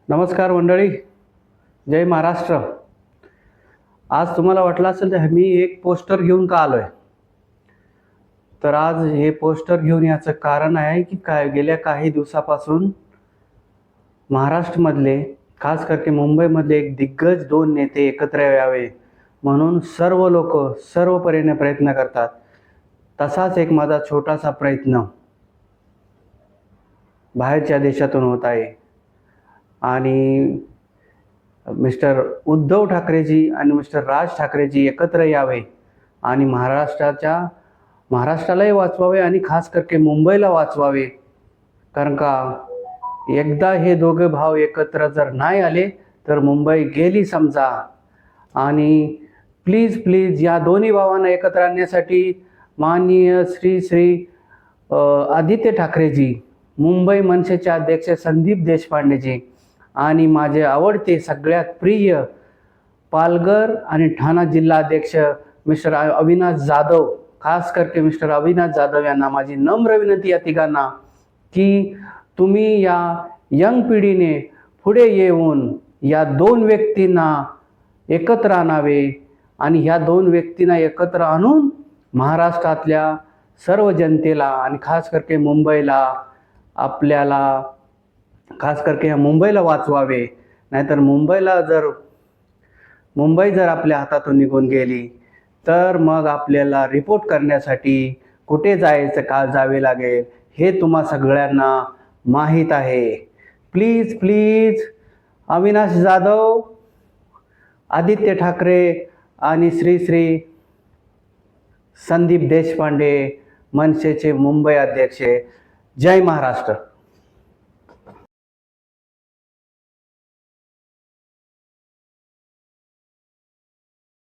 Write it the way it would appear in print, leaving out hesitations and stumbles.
नमस्कार मंडळी, जय महाराष्ट्र. आज तुम्हाला वाटलं असेल तर मी एक पोस्टर घेऊन का आलोय. तर आज हे पोस्टर घेऊन याचं कारण आहे की गेल्या काही दिवसापासून महाराष्ट्रामधले खास करके मुंबईमधले एक दिग्गज दोन नेते एकत्र यावे म्हणून सर्व लोक सर्व परीने प्रयत्न करतात. तसाच एक माझा छोटासा प्रयत्न बाहेरच्या देशातून होत आहे आणि मिस्टर उद्धव ठाकरेजी आणि मिस्टर राज ठाकरेजी एकत्र यावे आणि महाराष्ट्रालाही वाचवावे आणि खास करके मुंबईला वाचवावे. कारण का एकदा हे दोघे भाव एकत्र जर नाही आले तर मुंबई गेली समजा. आणि प्लीज प्लीज या दोन्ही भावांना एकत्र आणण्यासाठी माननीय श्री आदित्य ठाकरेजी, मुंबई मनसेचे अध्यक्ष संदीप देशपांडेजी आणि माझे आवडते सगळ्यात प्रिय पालघर आणि ठाणा जिल्हा अध्यक्ष मिस्टर अविनाश जाधव, खास करके मिस्टर अविनाश जाधव यांना माझी नम्र विनंती या तिघांना की तुम्ही या यंग पिढीने पुढे येऊन या दोन व्यक्तींना एकत्र आणावे आणि ह्या दोन व्यक्तींना एकत्र आणून महाराष्ट्रातल्या सर्व जनतेला आणि खास करके मुंबईला आपल्याला खास करके ह्या मुंबईला वाचवावे. नाहीतर मुंबई जर आपल्या हातातून निघून गेली तर मग आपल्याला रिपोर्ट करण्यासाठी कुठे जावे लागेल हे तुम्हा सगळ्यांना माहीत आहे. प्लीज प्लीज अविनाश जाधव, आदित्य ठाकरे आणि श्री संदीप देशपांडे, मनसेचे मुंबई अध्यक्ष. जय महाराष्ट्र.